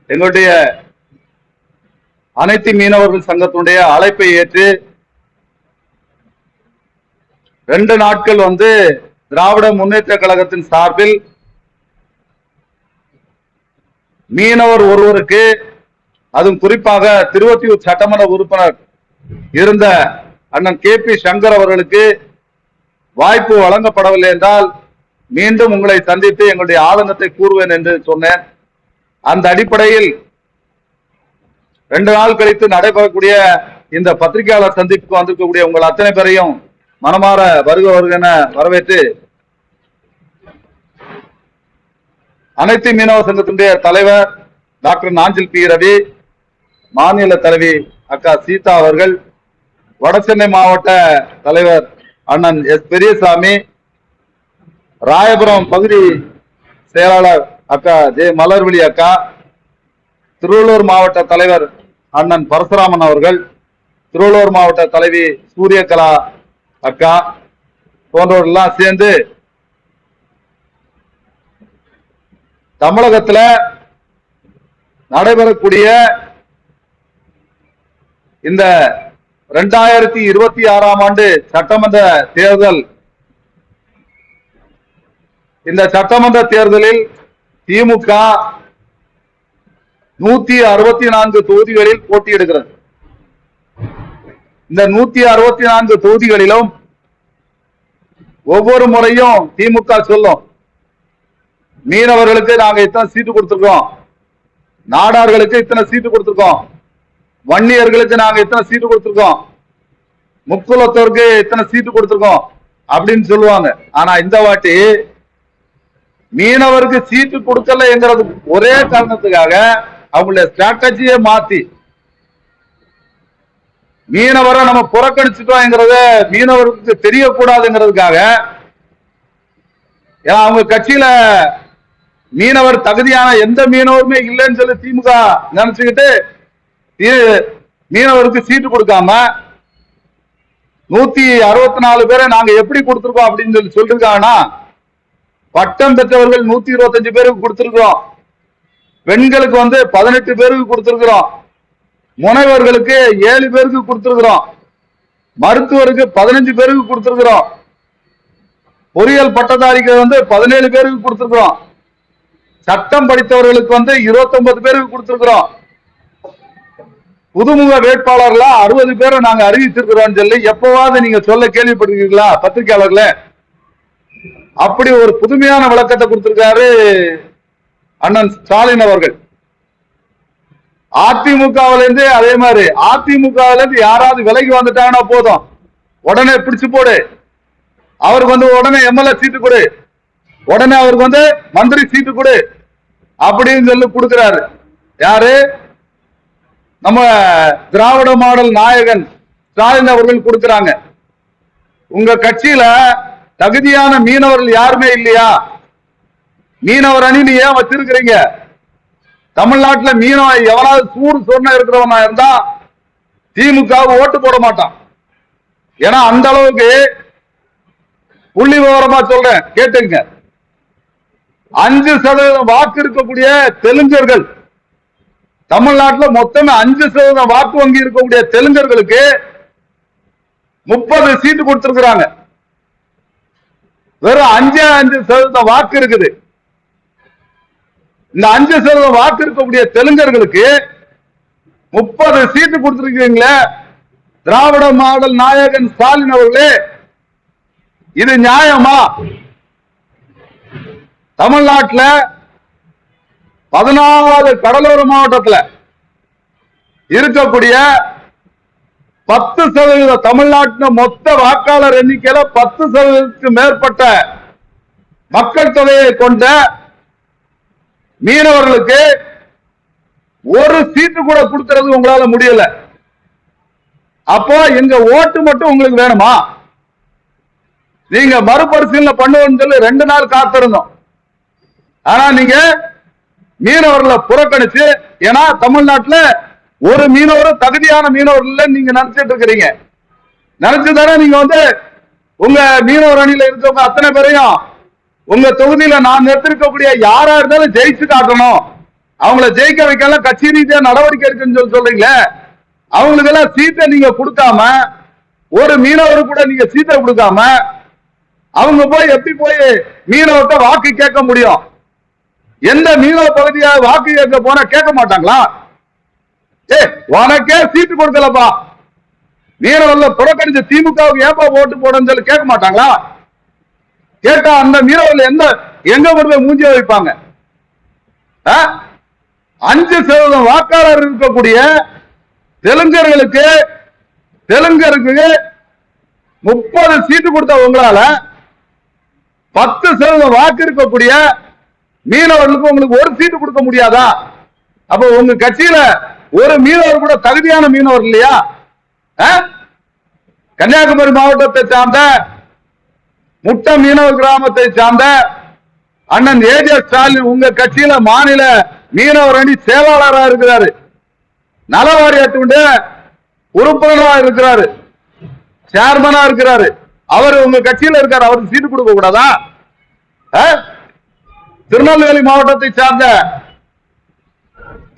எங்களுடைய அனைத்து மீனவர்கள் சங்கத்தினுடைய அழைப்பை ஏற்று 2 நாட்கள் திராவிட முன்னேற்ற கழகத்தின் சார்பில் மீனவர் ஒருவருக்கு, அதுவும் குறிப்பாக திருவொற்றியூர் சட்டமன்ற உறுப்பினர் இருந்த அண்ணன் KP சங்கர் அவர்களுக்கு வாய்ப்பு வழங்கப்படவில்லை என்றால் மீண்டும் உங்களை சந்தித்து எங்களுடைய ஆதங்கத்தை கூறுவேன் என்று சொன்னேன். அந்த அடிப்படையில் 2 நாள் கழித்து நடைபெறக்கூடிய இந்த பத்திரிகையாளர் சந்திப்புக்கு வந்திருக்கக்கூடிய உங்கள் அத்தனை பேரையும் மனமாற வருக என வரவேற்று, அனைத்து மீனவர் சங்கத்தினுடைய தலைவர் டாக்டர் நாஞ்சில் பி ரவி, மாநில தலைவி அக்கா சீதா அவர்கள், வடசென்னை மாவட்ட தலைவர் அண்ணன் எஸ் பெரியசாமி, ராயபுரம் பகுதி செயலாளர் அக்கா ஜே மலர்விழி அக்கா, திருவள்ளூர் மாவட்ட தலைவர் அண்ணன் பரசுராமன் அவர்கள், திருவள்ளூர் மாவட்ட தலைவி சூரியகலா அக்கா போன்றவர்கள்லாம் சேர்ந்து தமிழகத்தில் நடைபெறக்கூடிய இந்த 2026ஆம் ஆண்டு சட்டமன்ற தேர்தல், இந்த சட்டமன்ற தேர்தலில் திமுக 164 தொகுதிகளில் போட்டியிடுகிறது. இந்த 164 தொகுதிகளிலும் ஒவ்வொரு முறையும் திமுக சொல்லும், மீனவர்களுக்கு நாங்க இத்தனை சீட்டு கொடுத்திருக்கோம், நாடார்களுக்கு இத்தனை சீட்டு கொடுத்திருக்கோம், வன்னியர்களுக்கு நாங்க இத்தனை சீட்டு கொடுத்திருக்கோம், முக்குலத்தோருக்கு இத்தனை சீட்டு கொடுத்திருக்கோம் அப்படின்னு சொல்லுவாங்க. ஆனா இந்த வாட்டி மீனவருக்கு சீட்டு கொடுக்கல என்கிறது ஒரே காரணத்துக்காக அவங்களுடைய ஸ்ட்ராட்டஜியை மாத்தி மீனவரை நம்ம புறக்கணிச்சுட்டோம்ங்கிறத மீனவருக்கு தெரியக்கூடாதுங்கிறதுக்காக, ஏன்னா அவங்க கட்சியில மீனவர் தகுதியான எந்த மீனவருமே இல்லைன்னு சொல்லி திமுக நினைச்சுக்கிட்டு மீனவருக்கு சீட்டு கொடுக்காம 164 பேரை நாங்க எப்படி கொடுத்திருக்கோம் அப்படின்னு சொல்லி சொல்லிருக்காங்கன்னா, பட்டம் பெற்றவர்கள் 125 பேருக்கு கொடுத்திருக்கிறோம், பெண்களுக்கு 18 பேருக்கு கொடுத்திருக்கிறோம், முனைவர்களுக்கு 7 பேருக்கு கொடுத்திருக்கிறோம், மருத்துவருக்கு 15 பேருக்கு கொடுத்திருக்கிறோம், பொறியியல் பட்டதாரிக்கு 17 பேருக்கு கொடுத்திருக்கிறோம், சட்டம் படித்தவர்களுக்கு 29 பேருக்கு கொடுத்திருக்கிறோம், புதுமுக வேட்பாளர்களா 60 பேரை நாங்க அறிவிச்சிருக்கிறோம் சொல்லி எப்பவாவது நீங்க சொல்ல கேள்விப்பட்டிருக்கீங்களா பத்திரிகையாளர்களே? அப்படி ஒரு புதுமையான விளக்கத்தை கொடுத்திருக்காரு அண்ணன் ஸ்டாலின் அவர்கள். அதிமுகவில இருந்து அதே மாதிரி, அதிமுகவில இருந்து யாராவது விலகி வந்துட்டாங்கன்னா போதும், உடனே பிடிச்சு போடு, அவருக்கு உடனே MLA சீட்டு கொடு, உடனே அவருக்கு மந்திரி சீட்டு கொடு அப்படின்னு சொல்லி கொடுக்கிறாரு. யாரு? நம்ம திராவிட மாடல் நாயகன் ஸ்டாலின் அவர்கள் கொடுக்கிறாங்க. உங்க கட்சியில தகுதியான மீனவர்கள் யாருமே இல்லையா? மீனவர் அணி நீ ஏன் வச்சிருக்கிறீங்க? தமிழ்நாட்டில் மீனவ எவனாவது சூடு சொன்ன இருக்கிறவனா இருந்தா திமுக ஓட்டு போட மாட்டான். ஏன்னா அந்த அளவுக்கு புள்ளி விவரமா சொல்றேன், கேட்டுங்க. 5% வாக்கு இருக்கக்கூடிய தெலுங்கர்கள், தமிழ்நாட்டில் மொத்தமே 5% வாக்கு வங்கி இருக்கக்கூடிய தெலுங்கர்களுக்கு 30 சீட்டு கொடுத்திருக்கிறாங்க. வெறும் 5% வாக்கு இருக்குது. இந்த 5% வாக்கு இருக்கக்கூடிய தெலுங்கர்களுக்கு 30 சீட்டு கொடுத்திருக்கீங்களே, திராவிட மாடல் நாயகன் ஸ்டாலின் அவர்களே, இது நியாயமா? தமிழ்நாட்டில் 14 கடலோர மாவட்டத்தில் இருக்கக்கூடிய 10% தமிழ்நாட்டின் மொத்த வாக்காளர் எண்ணிக்கையில 10%க்கு மேற்பட்ட மக்கள் தொகையை கொண்ட மீனவர்களுக்கு ஒரு சீட்டு கூட கொடுக்கிறது உங்களால முடியல. அப்போ எங்க ஓட்டு மட்டும் உங்களுக்கு வேணுமா? நீங்க மறுபரிசீலனை பண்ணுவோம்னு சொல்லி 2 நாள் காத்திருந்தோம். ஆனா நீங்க மீனவர்களை புறக்கணிச்சு, ஏன்னா தமிழ்நாட்டில் ஒரு மீனவர் தகுதியான மீனவர் இல்ல நீங்க நினைச்சிட்டு இருக்கிறீங்க. நினைச்சுதானே நீங்க உங்க மீனவர் அணியில இருக்கவங்க அத்தனை பேரையும் உங்க தொகுதியில நான் நிறுத்திருக்கக்கூடிய யாரா இருந்தாலும் ஜெயிச்சு காட்டணும், அவங்கள ஜெயிக்க வைக்கலாம் கட்சி ரீதியா நடவடிக்கை எடுக்குன்னு சொல்றீங்களே, அவங்களுக்கு எல்லாம் சீட்டை நீங்க கொடுக்காம, ஒரு மீனவரு கூட நீங்க சீட்டை கொடுக்காம அவங்க போய் எப்படி போய் மீனவர்கிட்ட வாக்கு கேட்க முடியும்? எந்த மீனவ பகுதியா வாக்கு கேட்க போனா கேட்க மாட்டாங்களா? உனக்கே சீட்டு கொடுக்கலப்பா, மீனவர்ல புறக்கணிச்ச திமுகவுக்கு ஏப்பா ஓட்டு போடன்னு சொல்லி கேட்க மாட்டாங்களா? கேட்டா அந்த மீனவர்ல எங்க கொண்டு போய் மூஞ்சிய வைப்பாங்க? 5% வாக்காளர் இருக்கக்கூடிய தெலுங்கருக்கு 30 சீட்டு கொடுத்த உங்களால 10% வாக்கு இருக்கக்கூடிய மீனவர்களுக்கு உங்களுக்கு ஒரு சீட்டு கொடுக்க முடியாதா? அப்ப உங்க கட்சியில ஒரு மீனவர் கூட தகுதியான மீனவர் இல்லையா? கன்னியாகுமரி மாவட்டத்தை சார்ந்த முட்ட மீனவர் கிராமத்தை சார்ந்த அண்ணன் ஏஜே ஸ்டாலின் உங்க கட்சியில மாநில மீனவர் அணி செயலாளராக இருக்கிறாரு, நல வாரியத்துடைய உறுப்பினரா இருக்கிறாரு, சேர்மனா இருக்கிறாரு. அவர் உங்க கட்சியில இருக்காரு, அவருக்கு சீட்டு கொடுக்க கூடாதா? திருநெல்வேலி மாவட்டத்தை சார்ந்த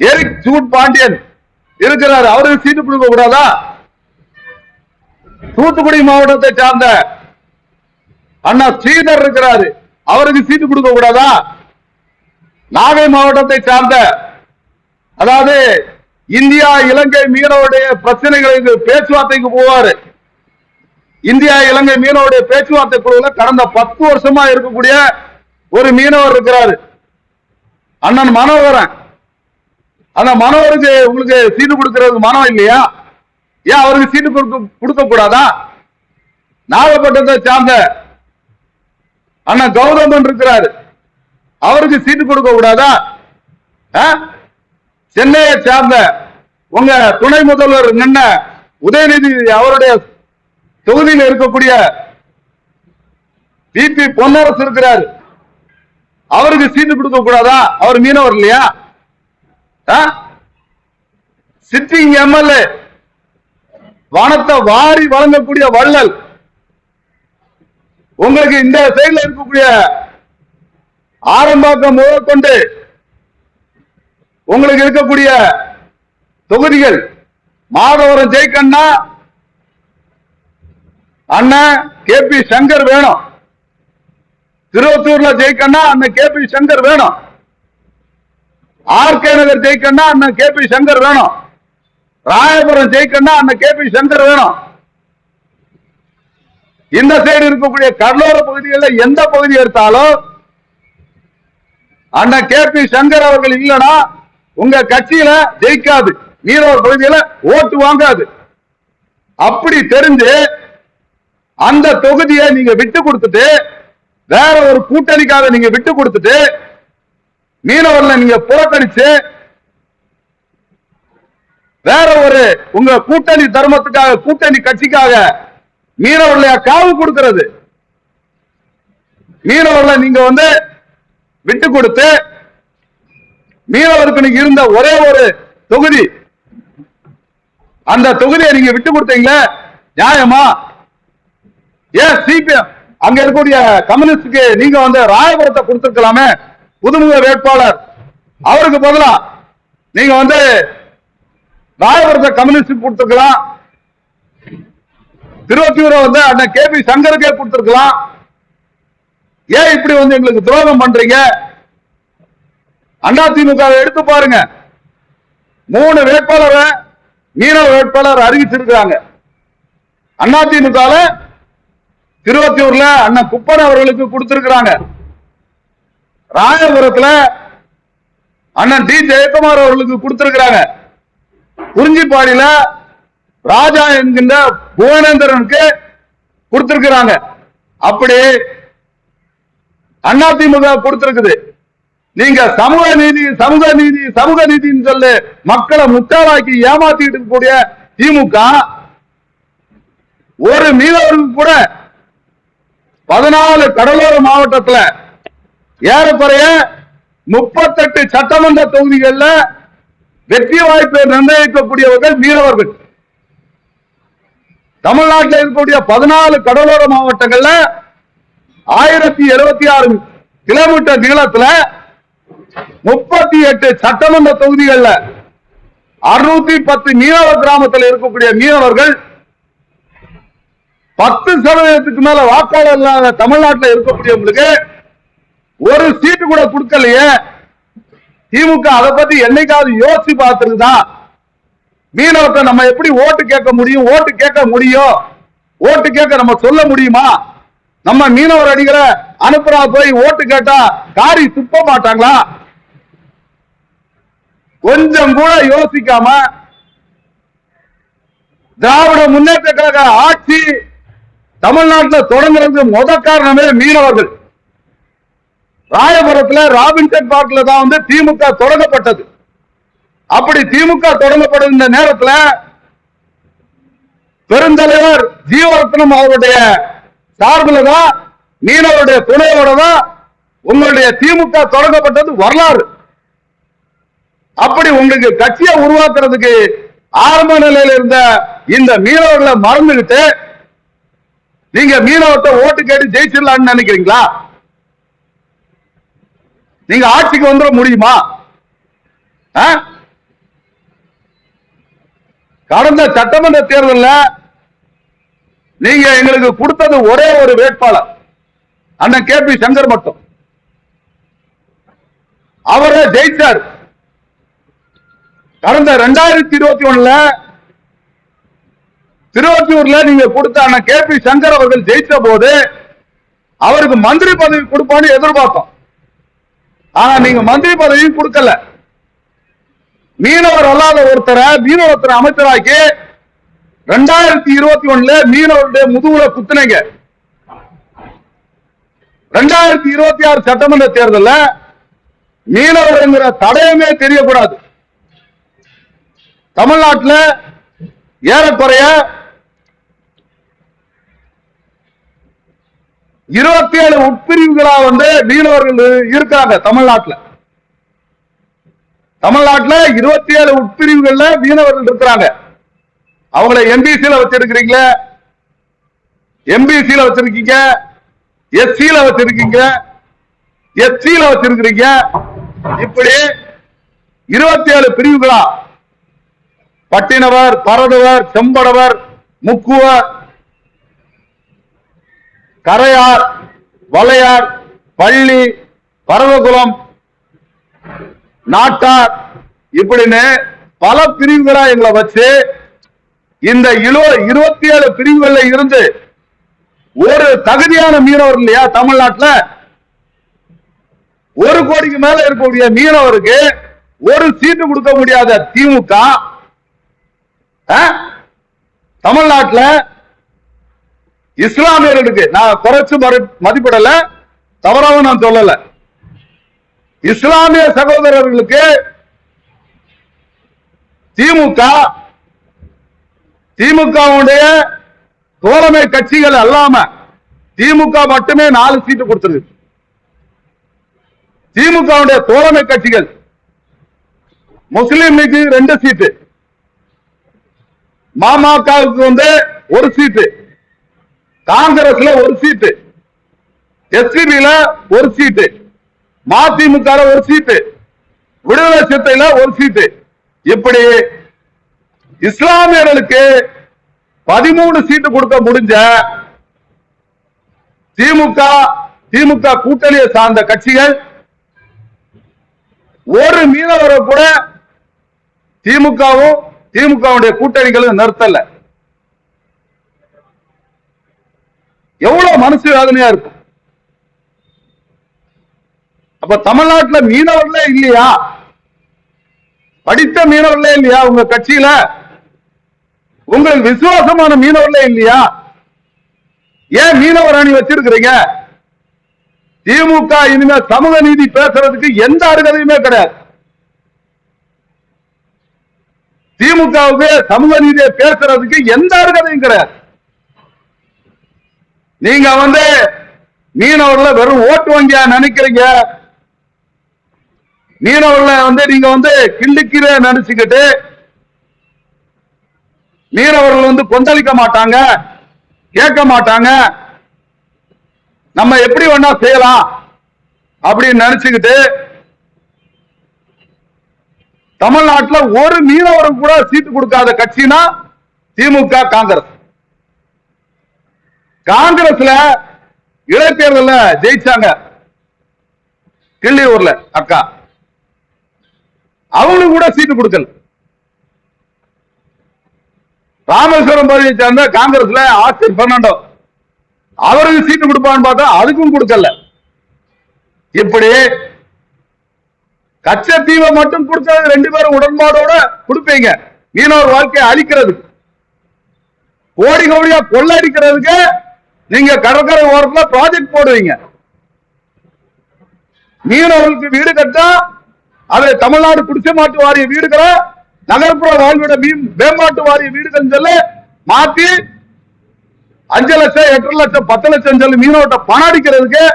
எரிக் ஜூட் பாண்டியன் இருக்கிறார், அவருக்கு சீட்டு கொடுக்க கூடாதா? தூத்துக்குடி மாவட்டத்தை சார்ந்த அண்ணா ஸ்ரீதர் இருக்கிறாரு, அவருக்கு சீட்டு கொடுக்க கூடாதா? நாகை மாவட்டத்தை சார்ந்த, அதாவது இந்தியா இலங்கை மீனவருடைய பிரச்சனைகளுக்கு பேச்சுவார்த்தைக்கு போவாரு, இந்தியா இலங்கை மீனவருடைய பேச்சுவார்த்தை குழுவில் கடந்த 10 வருஷமா இருக்கக்கூடிய ஒரு மீனவர் இருக்கிறாரு, அண்ணன் மனோகரன். அந்த மனோகருக்கு உங்களுக்கு சீட்டு கொடுக்கிறது மனம் இல்லையா? ஏன் அவருக்கு சீட்டு கொடுக்க கூடாதா? நாகப்பட்டினத்தை சார்ந்த அண்ணன் கௌதமன் இருக்கிறாரு, அவருக்கு சீட்டு கொடுக்க கூடாதா? சென்னையை சார்ந்த உங்க துணை முதல்வர் நின்ன உதயநிதி அவருடைய தொகுதியில் இருக்கக்கூடிய பிபி பொன்னரசு இருக்கிறார், அவருக்கு சீட்டு கொடுக்க கூடாதா? அவர் மீனவர் இல்லையா? சிட்டிங் எம்எல்ஏ வனத்தை வாரி வழங்கக்கூடிய வள்ளல், உங்களுக்கு இந்த சைட்ல இருக்கக்கூடிய ஆரம்பாக்கம் முதற்கொண்டு உங்களுக்கு இருக்கக்கூடிய தொகுதிகள் மாதவரம் ஜெயிக்கண்ணா அண்ணன் கே.பி. சங்கர் வேணும், திருவத்தூர்ல ஜெயிக்கண்ணா அண்ணன் கே.பி. சங்கர் வேணும், ஆர்கே நகர் ஜெயிக்கண்ணா அண்ணன் கே.பி. சங்கர் வேணும், ராயபுரம் ஜெயிக்கண்ணா அண்ணன் கே.பி. சங்கர் வேணும். இந்த சைடு இருக்கக்கூடிய கடலோர பகுதிகளில் எந்த பகுதி எடுத்தாலும் அண்ணன் கே.பி. சங்கர் அவர்கள் இல்லைன்னா உங்க கட்சியில ஜெயிக்காது, மீனவர் பகுதியில ஓட்டு வாங்காது. அப்படி தெரிஞ்சு அந்த தொகுதியை நீங்க விட்டு கொடுத்துட்டு வேற ஒரு கூட்டணிக்காக நீங்க விட்டு கொடுத்துட்டு மீனவர்ல நீங்க புறக்கணிச்சு வேற ஒரு உங்க கூட்டணி தர்மத்துக்காக கூட்டணி கட்சிக்காக மீனவர்ல காவு கொடுக்கிறது. மீனவர்ல நீங்க விட்டு கொடுத்து மீனவருக்கு நீங்க இருந்த ஒரே ஒரு தொகுதி, அந்த தொகுதியை நீங்க விட்டு கொடுத்தீங்களே நியாயமா? ஏன் சிபிஎம் அங்க இருக்கக்கூடிய கம்யூனிஸ்டுக்கு நீங்க ராயபுரத்தை கொடுத்திருக்கலாமே, புதுமுக வேட்பாளர், அவருக்கு பதிலா நீங்க ராயபுரத்தை கம்யூனிஸ்ட் கொடுத்திருக்கலாம், திருவத்தூரை அண்ணன் கே.பி. சங்கருக்கே கொடுத்திருக்கலாம். ஏன் இப்படி எங்களுக்கு துரோகம் பண்றீங்க? அதிமுக எடுத்து பாருங்க, 3 வேட்பாளரை மீனவ வேட்பாளர் அறிவிச்சிருக்காங்க. அதிமுக திருவத்தூர்ல அண்ணன் குப்பன் அவர்களுக்கு கொடுத்திருக்கிறாங்க, ராயபுரத்துல அண்ணன் டி. ஜெயக்குமார் அவர்களுக்கு கொடுத்திருக்கிறாங்க, குறிஞ்சிப்பாடியில ராஜா என்கின்ற புவனேந்திரனுக்கு கொடுத்திருக்கிறாங்க. அப்படி அதிமுக கொடுத்திருக்குது. நீங்க சமூக நீதி சமூக நீதி சமூக நீதினு சொல்லி மக்களை முட்டாளாக்கி ஏமாத்திட்டு இருக்கக்கூடிய திமுக ஒரு மீனவருக்கு கூட 14 கடலோர மாவட்டத்தில் ஏறக்குறைய 38 சட்டமன்ற தொகுதிகளில் வெற்றி வாய்ப்பை நிர்ணயிக்கக்கூடியவர்கள் மீனவர்கள். தமிழ்நாட்டில் இருக்கக்கூடிய 14 கடலோர மாவட்டங்கள்ல 1076 கிலோமீட்டர் நீளத்துல 38 சட்டமன்ற தொகுதிகள்ல 610 மீனவ கிராமத்தில் இருக்கக்கூடிய மீனவர்கள் 10% மேல வாக்காளர் இல்லாத தமிழ்நாட்டில் இருக்கக்கூடியவங்களுக்கு ஒரு சீட்டு கூட கொடுக்கலையே. திமுக அதை பத்தி என்னைக்காவது யோசிச்சு பார்த்துருக்குதா? மீனவத்தை நம்ம எப்படி ஓட்டு கேட்க முடியும்? ஓட்டு கேட்க முடியும், ஓட்டு கேட்க நம்ம சொல்ல முடியுமா? நம்ம மீனவர் அடிக்கிற அனுப்புறா போய் ஓட்டு கேட்டா காரி துப்ப மாட்டாங்களா? கொஞ்சம் கூட யோசிக்காம திராவிட முன்னேற்ற கழக ஆட்சி தமிழ்நாட்டில் தொடங்குறது முத காரணமே மீனவர்கள். ராயபுரத்துல ராபின்சன் பார்க்ல தான் திமுக தொடங்கப்பட்டது. அப்படி திமுக தொடங்கப்படும் இந்த நேரத்தில் பெருந்தலைவர் ஜீவரத்னம் அவருடைய சார்பில் தான், மீனவருடைய துணையோட தான் உங்களுடைய திமுக தொடங்கப்பட்டது வரலாறு. அப்படி உங்களுக்கு கட்சியை உருவாக்குறதுக்கு ஆரம்ப நிலையில் இருந்த இந்த மீனவர்களை மறந்துகிட்டு நீங்க மீனவத்தை ஓட்டு கேட்டு ஜெயிச்சிடலாம்னு நினைக்கிறீங்களா? நீங்க ஆட்சிக்கு வந்துட முடியுமா? கடந்த சட்டமன்ற தேர்தலில் நீங்க எங்களுக்கு கொடுத்தது ஒரே ஒரு வேட்பாளர், அண்ணன் KP சங்கர் மட்டும். அவரை ஜெயிச்சார். கடந்த 2021 திருவொற்றியூர்ல நீங்க கொடுத்த அண்ணன் KP சங்கர் அவர்கள் ஜெயிச்ச போது அவருக்கு மந்திரி பதவி கொடுப்பான்னு எதிர்பார்த்தோம். ஆனா நீங்க மந்திரி பதவியும் கொடுக்கல. மீனவர் அல்லாத ஒருத்தரை மீனவத்துறை அமைச்சராக்கி 2021 மீனவருடைய முதுகுல குத்துனீங்க. 2026 சட்டமன்ற தேர்தலில் மீனவர் என்கிற தடயமே தெரியக்கூடாது. தமிழ்நாட்டில் ஏறக்குறைய 27 உட்பிரிவுகளா மீனவர்கள் இருக்காங்க. தமிழ்நாட்டில் 27 உட்பிரிவுகள்ல மீனவர்கள் இருக்கிறாங்க. அவங்களை MBC-ல வச்சிருக்கிறீங்க, MBC-ல வச்சிருக்கீங்க, SC-ல வச்சிருக்கீங்க, SC-ல வச்சிருக்கிறீங்க. இப்படி 27 பிரிவுகளா பட்டினவர், பரதவர், செம்படவர், முக்குவர், கரையார், வளையார், பள்ளி, பரவகுலம், நாட்டார், இப்படின்னு பல பிரிவுகளா எங்களை வச்சு இந்த 27 பிரிவுகள்ல இருந்து ஒரு தகுதியான மீனவர் இல்லையா தமிழ்நாட்டில்? 1 கோடிக்கு மேல இருக்கக்கூடிய மீனவருக்கு ஒரு சீட்டு கொடுக்க முடியாத திமுக தமிழ்நாட்டில் இஸ்லாமியர்களுக்கு, நான் குறைச்சு மதிப்பிடல, தவறாக நான் சொல்லல, இஸ்லாமிய சகோதரர்களுக்கு திமுகவுடைய தோழமை கட்சிகள் அல்லாம திமுக மட்டுமே 4 சீட்டு கொடுத்திருக்கு. திமுகவுடைய தோழமை கட்சிகள் முஸ்லீம் லீக் 2 சீட்டு, மாமகவுக்கு 1 சீட்டு, காங்கிரஸ்ல 1 சீட்டு, SCB-ல 1 சீட்டு, மதிமுக 1 சீட்டு, விடுதலை சிறுத்தையில 1 சீட்டு. இப்படி இஸ்லாமியர்களுக்கு 13 சீட்டு கொடுக்க முடிஞ்ச திமுக கூட்டணியை சார்ந்த கட்சிகள் ஒரு மீனவரை கூட திமுகவுடைய கூட்டணிகளும் நிறுத்தல. எவ்வளவு மனசு வேதனையா இருக்கும். அப்ப தமிழ்நாட்டில் மீனவர்களே இல்லையா? படித்த மீனவர்களே இல்லையா உங்க கட்சியில? உங்களுக்கு விசுவாசமான மீனவர்களே இல்லையா? ஏன் மீனவர் அணி வச்சிருக்கிறீங்க? திமுக இனிமே சமூக நீதி பேசுறதுக்கு எந்த அருகதையுமே கிடையாது. திமுகவுக்கு சமூக நீதியை பேசுறதுக்கு எந்த அருகதையும் கிடையாது. நீங்க மீனவர்களை வெறும் ஓட்டு வங்கியா நினைக்கிறீங்க. மீனவர்களை நீங்க கிண்டிக்கிற நினைச்சுக்கிட்டு மீனவர்கள் கொந்தளிக்க மாட்டாங்க, கேட்க மாட்டாங்க, நம்ம எப்படி வேணா செய்யலாம் அப்படின்னு நினைச்சுக்கிட்டு தமிழ்நாட்டில் ஒரு மீனவருக்கு கூட சீட்டு கொடுக்காத கட்சினா திமுக, காங்கிரஸ். காங்கிரஸ்ல இடைத்தேர்தல் ஜெயிச்சாங்க கிள்ளியூர்ல அக்கா, அவங்களுக்கு கூட சீட்டு கொடுக்கல. ராமேஸ்வரம் பகுதியை சேர்ந்த காங்கிரஸ்ல ஆசிரியர் பெர்னாண்டோ, அவருக்கு சீட்டு கொடுப்பான்னு பார்த்தா அதுக்கும் கொடுக்கல. இப்படி கச்சத்தீவை மட்டும் கொடுத்தது 2 பேரும் உடன்பாடோட கொடுப்பீங்க. மீனவர் வாழ்க்கையை அழிக்கிறது, கோடி கோடியா கொள்ளடிக்கிறதுக்கு நீங்க கடற்கரை ஓரத்தில் ப்ராஜெக்ட் போடுவீங்க. மீனவர்களுக்கு வீடு கட்டா அதை தமிழ்நாடு குடிசை மாட்டு வாரிய வீடுகளை நகர்ப்புற வாழ்விட மேம்பாட்டு வாரிய வீடுகள் சொல்லி மாத்தி 5 லட்சம் 8 லட்சம் 10 லட்சம் சொல்லி மீனவர்கிட்ட பணம் அடிக்கிறதுக்கு,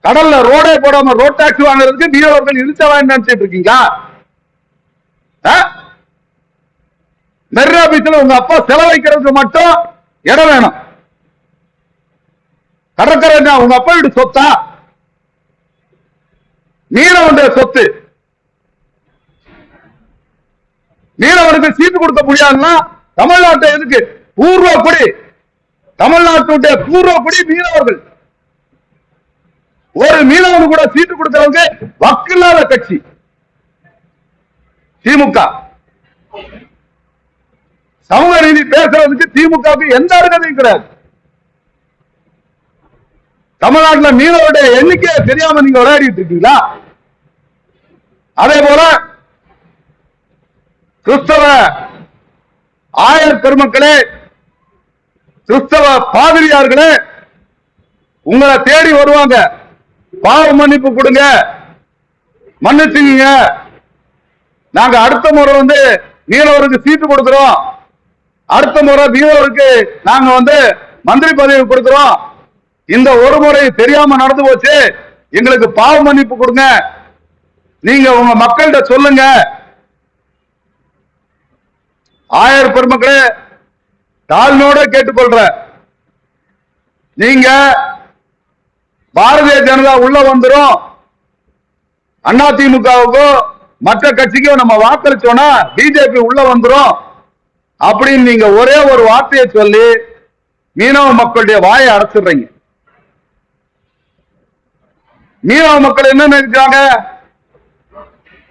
கடல்ல ரோடே போடாம ரோட் டாக்ஸ் வாங்குறதுக்கு மீனவர்கள் இழிச்சவாய் நினைச்சிட்டு இருக்கீங்களா? மெரினா பீச்சில் உங்க அப்பா செலவழிக்கிறதுக்கு மட்டும் இடம் வேணும். கடற்கரை உங்க அப்பா வீடு சொத்தா? மீனவனுடைய சொத்து. மீனவனுக்கு சீட்டு கொடுக்க முடியாதுன்னா தமிழ்நாட்டை எதுக்கு? பூர்வ குடி, தமிழ்நாட்டுடைய பூர்வ குடி மீனவர்கள். ஒரு மீனவனு கூட சீட்டு கொடுத்தவங்க வக்கில்லாத கட்சி திமுக. சமூக நீதி பேசுறதுக்கு திமுகவுக்கு எந்த அருகதையும் கிடையாது. தமிழ்நாட்டில் மீனவருடைய எண்ணிக்கையை தெரியாம நீங்க விளையாடிட்டு இருக்கீங்களா? அதே போல கிறிஸ்தவ ஆயர் பெருமக்களே, கிறிஸ்தவ பாதிரியார்களே, உங்களை தேடி வருவாங்க. பாவ மன்னிப்பு கொடுங்க, மன்னிச்சுங்க, நாங்க அடுத்த முறை மீனவருக்கு சீட்டு கொடுக்கிறோம், அடுத்த முறை மீனவருக்கு நாங்க மந்திரி பதவி கொடுக்கிறோம், இந்த ஒரு முறை தெரியாம நடந்து போச்சு, எங்களுக்கு பாவ மன்னிப்பு கொடுங்க, நீங்க உங்க மக்கள்கிட்ட சொல்லுங்க. ஆயர் பெருமக்களே, தாழ்மையோட கேட்டுக்கொள்ற, நீங்க பாரதிய ஜனதா உள்ள வந்துரும், அதிமுகவுக்கோ மற்ற கட்சிக்கோ நம்ம வாக்களிச்சோம்னா பிஜேபி உள்ள வந்துரும் அப்படின்னு நீங்க ஒரே ஒரு வார்த்தையை சொல்லி மீனவ மக்களுடைய வாயை அடைச்சிடுறீங்க. மீனவ மக்கள் என்ன நினைக்கிறாங்க?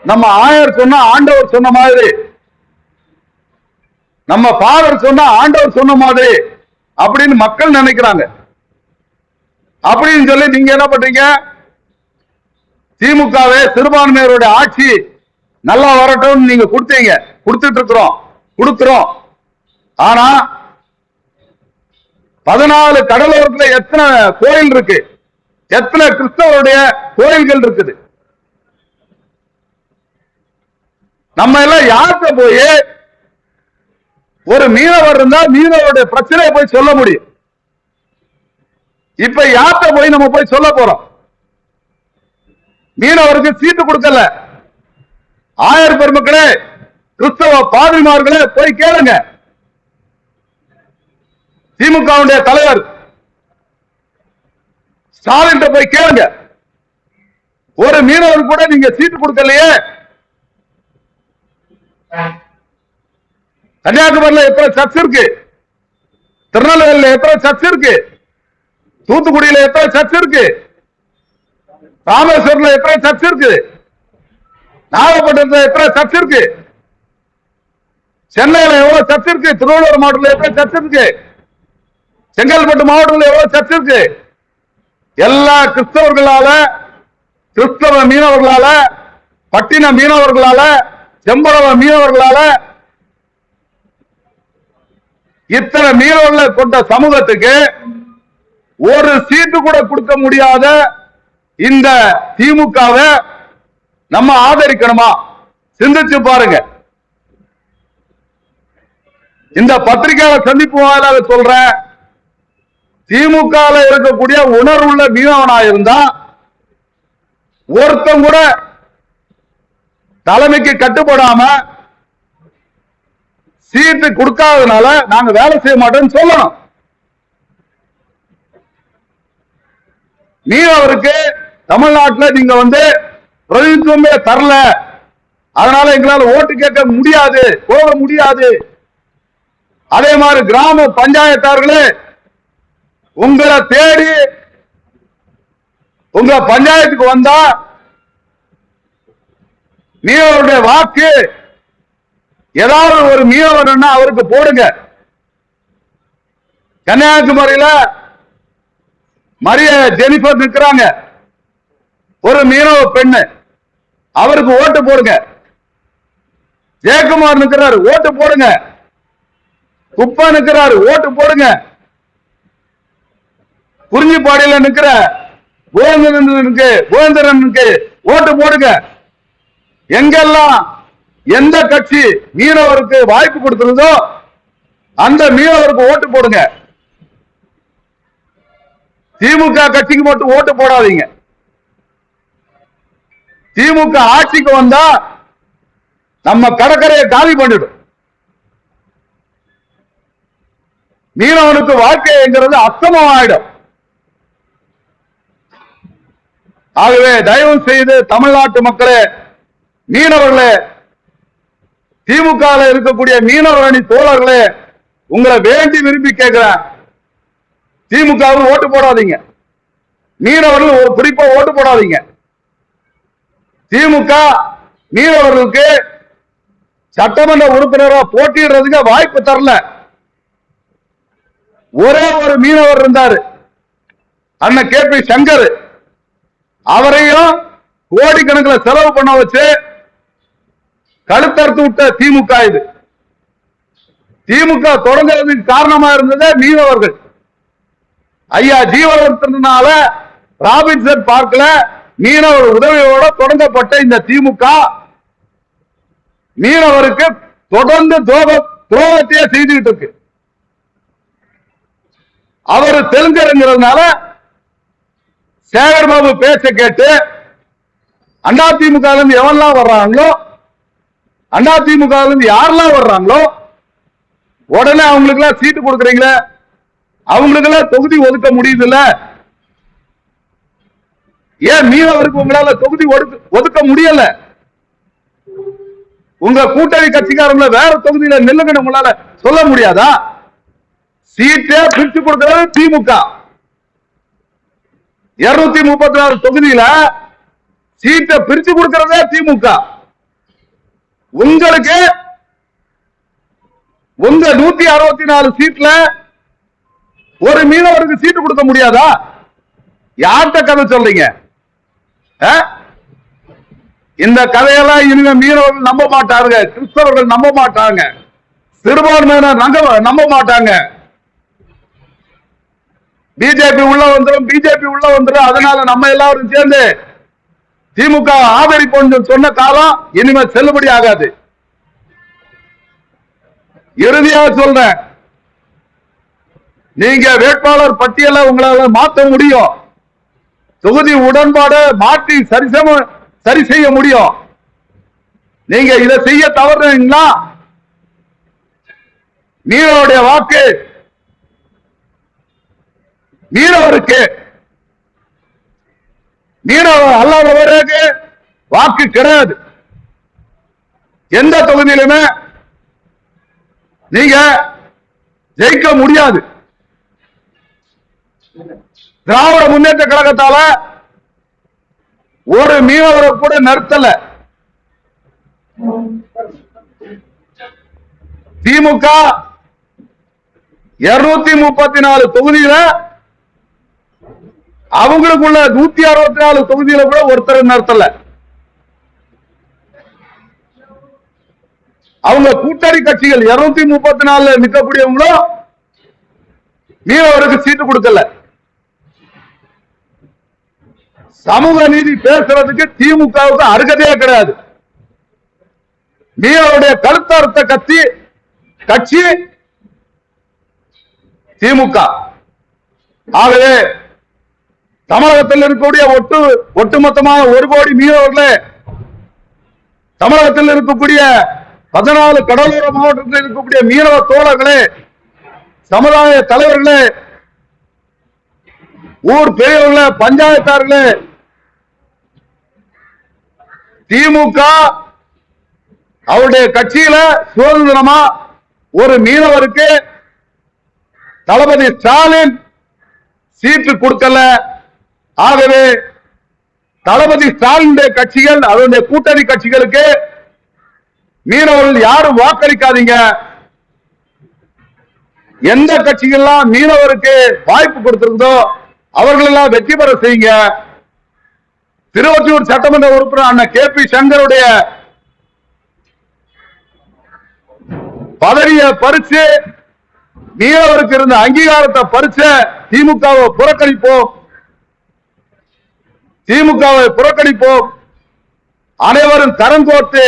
நம்ம ஆயர் சொன்னா ஆண்டவர் சொன்ன மாதிரி, நம்ம ஃபாதர் சொன்னா ஆண்டவர் சொன்ன மாதிரி அப்படின்னு மக்கள் நினைக்கிறாங்க. அப்படின்னு சொல்லி நீங்க என்ன பண்றீங்க? திமுகவே சிறுபான்மையருடைய ஆட்சி நல்லா வரட்டும் நீங்க கொடுத்தீங்க, கொடுத்துறோம். ஆனா 14 கடலோரத்தில் எத்தனை கோயில் இருக்கு, எத்தனை கிறிஸ்தவருடைய கோயில்கள் இருக்குது. நம்ம எல்லாம் யார்கிட்ட போய் ஒரு மீனவர் இருந்தா மீனவருடைய பிரச்சனையை போய் சொல்ல முடியும்? இப்ப யார்கிட்ட போய் நம்ம போய் சொல்ல போறோம்? மீனவருக்கு சீட்டு கொடுக்கல. ஆயர் பெருமக்களே, கிறிஸ்தவ பாதிரிமார்களே, போய் கேளுங்க. திமுகவுடைய தலைவர் ஸ்டாலின் போய் கேளுங்க. ஒரு மீனவர் கூட நீங்க சீட்டு கொடுக்கலையே. கன்னியாகுமரியில் எத்தனை சர்ச் இருக்கு, திருநெல்வேலியில் எத்தனை சர்ச் இருக்கு, தூத்துக்குடியில் எத்தனை சர்ச் இருக்கு, ராமேஸ்வரத்தில் எத்தனை சர்ச் இருக்கு, நாகப்பட்டினத்தில் எத்தனை சர்ச் இருக்கு, சென்னையில் எவ்வளவு சர்ச் இருக்கு, திருவள்ளூர் மாவட்டத்தில் எத்தனை சர்ச் இருக்கு, செங்கல்பட்டு மாவட்டத்தில் எவ்வளவு சர்ச் இருக்கு. எல்லா கிறிஸ்தவர்களால, கிறிஸ்தவ மீனவர்களால, பட்டின மீனவர்களால, செம்பளவ மீனவர்களால, இத்தனை மீனவர்களை கொண்ட சமூகத்துக்கு ஒரு சீட்டு கூட கொடுக்க முடியாத இந்த திமுகவை நம்ம ஆதரிக்கணுமா? சிந்திச்சு பாருங்க. இந்த பத்திரிகையாளர் சந்திப்பு வாயிலாக சொல்றேன், திமுக இருக்கக்கூடிய உணர்வுள்ள மீனவனா இருந்தா ஒருத்தம் கூட தலைமைக்கு கட்டுப்படாம சீட்டு கொடுக்காதனால நாங்க வேலை செய்ய மாட்டோம்னு சொல்லணும். மீனவருக்கு தமிழ்நாட்டில் நீங்க பிரதிநிதித்துவமே தரல, அதனால எங்களால ஓட்டு கேட்க முடியாது, போக முடியாது. அதே மாதிரி கிராம பஞ்சாயத்தார்களே, உங்களை தேடி உங்க பஞ்சாயத்துக்கு வந்தா மீனவருடைய வாக்கு ஏதாவது ஒரு மீனவர் அவருக்கு போடுங்க. கன்னியாகுமரியில மரிய ஜெனிபர் நிற்கிறாங்க, ஒரு மீனவ பெண்ணு, அவருக்கு ஓட்டு போடுங்க. ஜெயக்குமார் நிற்கிறாரு, ஓட்டு போடுங்க. குப்பா நிற்கிறாரு, ஓட்டு போடுங்க. குறிஞ்சிப்பாடியில நிற்கிற கோவிந்தரனுக்கு ஓட்டு போடுங்க. எங்கெல்லாம் எந்த கட்சி மீனவருக்கு வாய்ப்பு கொடுத்திருந்தோ அந்த மீனவருக்கு ஓட்டு போடுங்க. திமுக கட்சிக்கு மட்டும் ஓட்டு போடாதீங்க. திமுக ஆட்சிக்கு வந்தா நம்ம கடற்கரையை காலி பண்ணிடும். மீனவனுக்கு வாழ்க்கைங்கிறது அர்த்தம் ஆயிடும். ஆகவே தயவு செய்து தமிழ்நாட்டு மக்களே, மீனவர்களே, திமுக இருக்கக்கூடிய மீனவர் அணி தோழர்களே, உங்களை வேண்டி விரும்பி கேட்கிறேன், திமுகவுக்கு ஓட்டு போடாதீங்க. மீனவர்கள் ஒரு குறிப்பா ஓட்டு போடாதீங்க. திமுக மீனவர்களுக்கு சட்டமன்ற உறுப்பினராக போட்டியிடுறதுக்கு வாய்ப்பு தரல. ஒரே ஒரு மீனவர் இருந்தாரு, அண்ணன் கே பி சங்கர். அவரையும் கோடிக்கணக்கில் செலவு பண்ண வச்சு கழுத்தறுத்து விட்ட திமுக. இது திமுக தொடங்குறதுக்கு காரணமா இருந்தது மீனவர்கள். ஐயா ஜீவனத்தினால ராபின்சன் பார்க்கல மீனவர் உதவியோட தொடங்கப்பட்ட இந்த திமுக மீனவருக்கு தொடர்ந்து துரோகத்தையே செய்துகிட்டு இருக்கு. அவர் தெலுங்கருங்கிறதுனால சேகர்பாபு பேச்ச கேட்டு அதிமுக எவெல்லாம் வர்றாங்களோ, அதிமுக யாரெல்லாம் வர்றாங்களோ உடனே அவங்களுக்கு எல்லாம் சீட்டு கொடுக்குறீங்களே, அவங்களுக்கு எல்லாம் தொகுதி ஒதுக்க முடியுது இல்ல? ஏன் மீனவருக்கு உங்களால தொகுதி ஒதுக்க முடியல? உங்க கூட்டணி கட்சிக்காரங்கள வேற தொகுதியில நில்லுங்கன்னு உங்களால சொல்ல முடியாதா? சீட்டே பிரிச்சு கொடுக்கிறது திமுக. 234 தொகுதியில சீட்டை பிரிச்சு கொடுக்கிறதே திமுக. உங்களுக்கு உங்க 164 சீட்ல ஒரு மீனவருக்கு சீட்டு கொடுக்க முடியாதா? யார்கிட்ட கதை சொல்றீங்க? இந்த கதையெல்லாம் இனிமே மீனவர்கள் நம்ப மாட்டாங்க, கிறிஸ்தவர்கள் நம்ப மாட்டாங்க, சிறுபான்மையினர் நம்ப மாட்டாங்க. பிஜேபி உள்ள வந்துடும். அதனால நம்ம எல்லாரும் சேர்ந்து திமுக ஆதரிப்போம் சொன்ன காலம் இனிமே செல்லுபடி ஆகாது. இறுதியாக சொல்றேன், நீங்க வேட்பாளர் பட்டியலை உங்களால மாற்ற முடியும், தொகுதி உடன்பாடு மாற்றி சரி செய்ய முடியும். நீங்க இதை செய்ய தவறுனீங்களா மீனவருடைய வாக்கு மீனவருக்கு, மீனவர் அல்லாதவருக்கு வாக்கு கிடையாது. எந்த தொகுதியிலுமே நீங்க ஜெயிக்க முடியாது. திராவிட முன்னேற்ற கழகத்தால ஒரு மீனவரை கூட நிறுத்தல. திமுக 234 தொகுதியில அவங்களுக்குள்ள 164 தொகுதியில கூட ஒருத்தர் நிறுத்தல. அவங்க கூட்டணி கட்சிகள் 234 நிற்கக்கூடியவங்களும் மீனவருக்கு சீட்டு கொடுக்கல. சமூக நீதி பேசுறதுக்கு திமுகவுக்கு அருகதையே கிடையாது. மீனவருடைய கருத்தறுத்த கட்சி திமுக. ஆகவே தமிழகத்தில் இருக்கக்கூடிய ஒட்டுமொத்தமாக 1 கோடி மீனவர்களே, தமிழகத்தில் இருக்கக்கூடிய 14 கடலோர மாவட்டத்தில் இருக்கக்கூடிய மீனவ தோழர்களே, சமுதாய தலைவர்களே, ஊர் பெரியவர்களே, பஞ்சாயத்தார்களே, திமுக அவருடைய கட்சியில சுதந்திரமா ஒரு மீனவருக்கு தளபதி ஸ்டாலின் சீட்டு கொடுக்கல. ஆகவே தளபதி ஸ்டாலின் கட்சிகள் அதனுடைய கூட்டணி கட்சிகளுக்கு மீனவர்கள் யாரும் வாக்களிக்காதீங்க. எந்த கட்சிகள்லாம் மீனவருக்கு வாய்ப்பு கொடுத்திருந்தோ அவர்கள் எல்லாம் வெற்றி பெற செய்யுங்க. திருவொற்றியூர் சட்டமன்ற உறுப்பினர் அண்ணன் KP சங்கருடைய பதவியை பறிச்சு மீனவருக்கு இருந்த அங்கீகாரத்தை பறிச்ச திமுகவை புறக்கணிப்போம். திமுகவை புறக்கணிப்போம். அனைவரும் கரம் கோர்த்து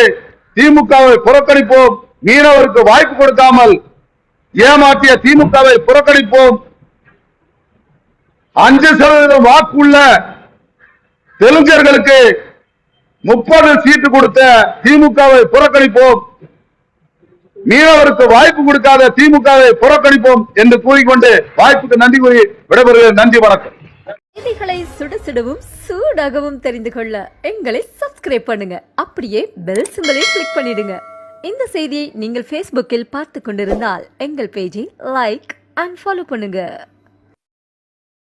திமுகவை புறக்கணிப்போம். மீனவருக்கு வாய்ப்பு கொடுக்காமல் ஏமாற்றிய திமுகவை புறக்கணிப்போம். 5% வாக்குள்ள தெலுங்கர்களுக்கு 30 சீட்டு கொடுத்த திமுகவை புறக்கணிப்போம். மீனவருக்கு வாய்ப்பு கொடுக்காத திமுகவை புறக்கணிப்போம் என்று கூறிக்கொண்டு வாய்ப்புக்கு நன்றி கூறி விடைபெறுகிறேன். நன்றி, வணக்கம். செய்திகளை சுட சுடவும் சூடாகவும் தெரிந்து கொள்ள எங்களை சப்ஸ்கிரைப் பண்ணுங்க. அப்படியே பெல் சிம்பலை கிளிக் பண்ணிடுங்க. இந்த செய்தியை நீங்கள் Facebookல் பார்த்து கொண்டிருந்தால் எங்கள் பேஜை லைக் அண்ட் ஃபாலோ பண்ணுங்க.